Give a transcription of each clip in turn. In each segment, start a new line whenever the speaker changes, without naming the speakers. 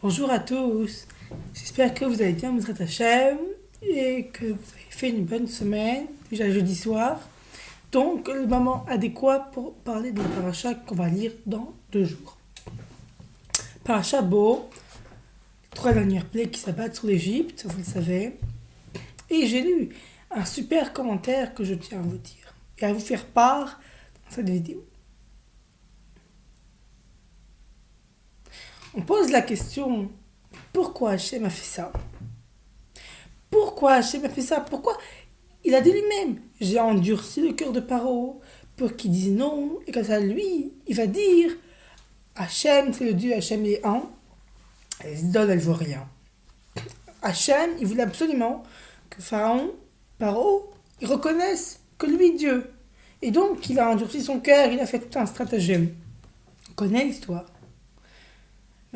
Bonjour à tous, j'espère que vous allez bien, Mizrat Hashem, et que vous avez fait une bonne semaine, déjà jeudi soir. Donc, le moment adéquat pour parler de la paracha qu'on va lire dans 2 jours. Paracha Bo, 3 dernières plaies qui s'abattent sur l'Égypte, vous le savez. Et j'ai lu un super commentaire que je tiens à vous dire et à vous faire part dans cette vidéo. On pose la question, pourquoi Hachem a fait ça? Pourquoi Hachem a fait ça? Pourquoi? Il a dit lui-même, j'ai endurci le cœur de Paro pour qu'il dise non, et comme ça lui, il va dire, Hachem c'est le Dieu, Hachem est un, et les idoles elles vaut rien. Hachem, il voulait absolument que Pharaon, Paro, ils reconnaissent que lui est Dieu. Et donc il a endurci son cœur, il a fait tout un stratagème. On connaît l'histoire.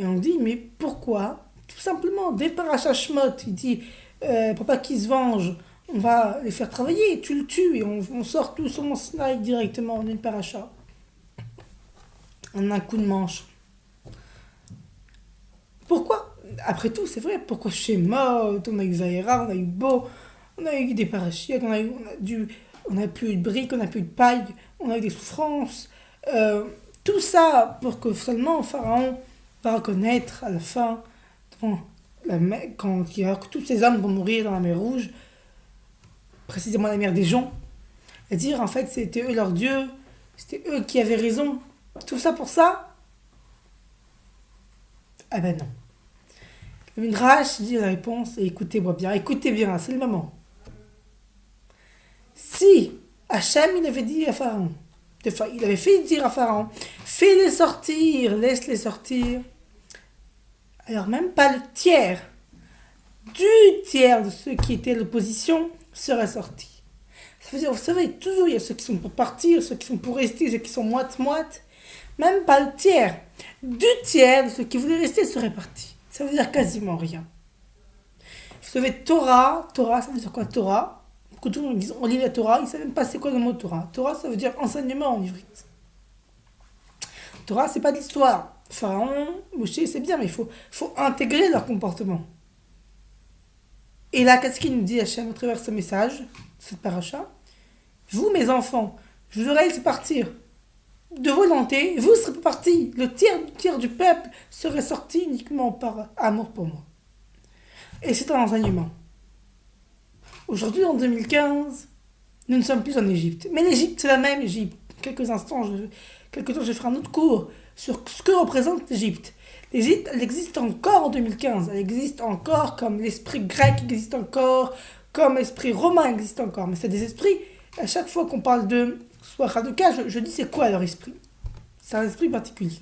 Et on dit, mais pourquoi? Tout simplement, dès Parashat Shmot, il dit, pour pas qu'ils se vengent, on va les faire travailler, tu le tues, et on sort tous sur mon Sinaï directement en une paracha. En un coup de manche. Pourquoi? Après tout, c'est vrai, pourquoi Shemot, on a eu Zaïra, on a eu Bo, on a eu des parachutes, on a plus eu de briques, on a plus de paille, on a eu des souffrances. Tout ça pour que seulement Pharaon va reconnaître à la fin, quand tous ces hommes vont mourir dans la mer Rouge, précisément la mer des Joncs, et dire en fait c'était eux leur Dieu, c'était eux qui avaient raison. Tout ça pour ça? Ah ben non. Le Midrash dit la réponse, et écoutez bien, c'est le moment. Si Hachem il avait dit à Pharaon, il avait fait dire à Pharaon, fais-les sortir, laisse-les sortir. Alors même pas le tiers, du tiers de ceux qui étaient à l'opposition seraient sortis. Ça veut dire, vous savez, toujours il y a ceux qui sont pour partir, ceux qui sont pour rester, ceux qui sont moite-moite. Même pas le tiers, du tiers de ceux qui voulaient rester seraient partis. Ça veut dire quasiment rien. Vous savez, Torah, ça veut dire quoi Torah? Beaucoup de gens disent on lit la Torah, ils ne savent même pas c'est quoi le mot Torah. Torah, ça veut dire enseignement en ivrite. Torah, c'est pas de l'histoire. Pharaon, Moshe, c'est bien, mais il faut intégrer leur comportement. Et là, qu'est-ce qu'il nous dit Hachem à travers ce message, cette paracha? Vous, mes enfants, je vous aurais laissé partir. De volonté, vous serez pas partis. Le tiers du peuple serait sorti uniquement par amour pour moi. Et c'est un enseignement. Aujourd'hui, en 2015, nous ne sommes plus en Égypte. Mais l'Égypte, c'est la même Égypte. Quelques temps, je ferai un autre cours sur ce que représente l'Égypte. L'Égypte, elle existe encore en 2015. Elle existe encore comme l'esprit grec existe encore, comme l'esprit romain existe encore. Mais c'est des esprits, à chaque fois qu'on parle de soit Hanukkah, je dis c'est quoi leur esprit? C'est un esprit particulier.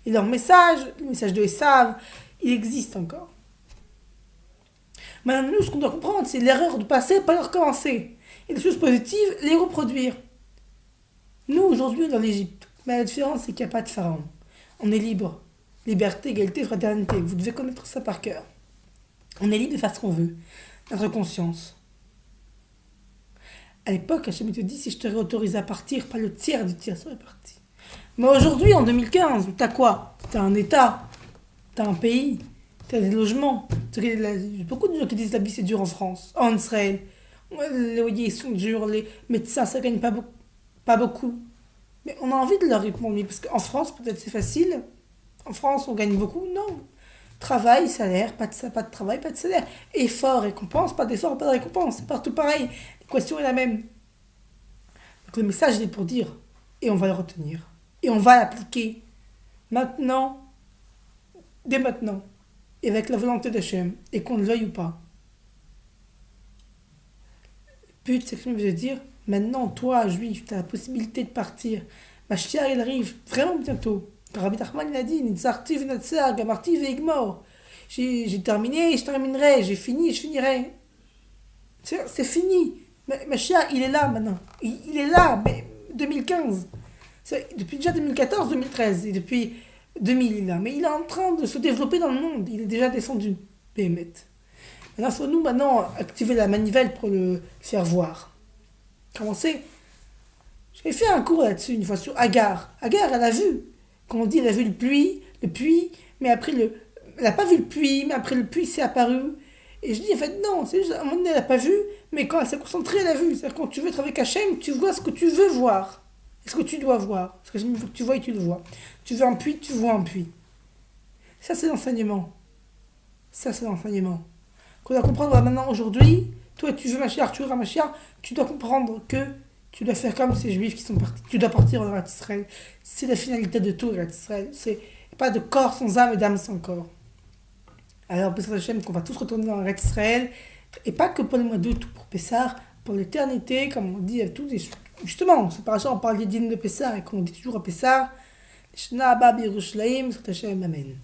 Et leur message, le message de Esav, il existe encore. Maintenant, nous, ce qu'on doit comprendre, c'est l'erreur du passé, pas le recommencer. Et les choses positives, les reproduire. Nous, aujourd'hui, on est dans l'Égypte. Mais la différence, c'est qu'il n'y a pas de pharaon. On est libre. Liberté, égalité, fraternité. Vous devez connaître ça par cœur. On est libre de faire ce qu'on veut. Notre conscience. À l'époque, Hachem te dit, si je t'aurais autorisé à partir, pas le tiers du tiers serait parti. Mais aujourd'hui, en 2015, t'as quoi? T'as un État, t'as un pays, t'as des logements. Beaucoup de gens qui disent la vie c'est dur en France, en Israël. Les loyers sont durs, les médecins ça gagne pas beaucoup. Mais on a envie de leur répondre, parce qu'en France peut-être c'est facile. En France on gagne beaucoup, non. Travail, salaire, pas de travail, pas de salaire. Effort, récompense, pas d'effort, pas de récompense. C'est partout pareil. L'équation est la même. Donc le message il est pour dire, et on va le retenir. Et on va l'appliquer maintenant, dès maintenant, et avec la volonté d'Hachem, et qu'on le veuille ou pas. Le but, c'est que je veux dire, maintenant, toi, juif, tu as la possibilité de partir. Mashiach, il arrive vraiment bientôt. Rabbi Nachman, il a dit, Nitzarti v'natzar, gamarti ve'igmor. J'ai terminé, je terminerai, j'ai fini, je finirai. C'est fini. Mashiach, il est là maintenant. Il est là, mais 2015. Depuis déjà 2014, 2013, et depuis 2000, il est là. Mais il est en train de se développer dans le monde. Il est déjà descendu. Béhémet. Maintenant, il faut nous activer la manivelle pour le faire voir. Commencer. J'ai fait un cours là-dessus une fois sur Agar. Agar, elle a vu. Quand on dit elle a vu le puits, mais après elle n'a pas vu le puits, mais après le puits s'est apparu. Et je dis, en fait, non, c'est juste, à un moment donné, elle n'a pas vu, mais quand elle s'est concentrée, elle a vu. C'est-à-dire, quand tu veux être avec Hachem, tu vois ce que tu veux voir. Et ce que tu dois voir. Ce que il faut que tu vois et tu le vois. Tu veux un puits, tu vois un puits. Ça, c'est l'enseignement. Ça, c'est l'enseignement. Qu'on doit comprendre maintenant, aujourd'hui, toi, tu veux Mashiach, tu veux un Mashiach, tu dois comprendre que tu dois faire comme ces juifs qui sont partis. Tu dois partir en Eretz Israël. C'est la finalité de tout, Eretz Israël. C'est pas de corps sans âme et d'âme sans corps. Alors, Pessah Hashem, qu'on va tous retourner dans Eretz Israël. Et pas que pour le mois d'août, pour Pessah, pour l'éternité, comme on dit à tous. Justement, c'est par ça on parle des dînes de Pessah et qu'on dit toujours à Pessah, Shna Abba Birushalayim, Hashem, Amen.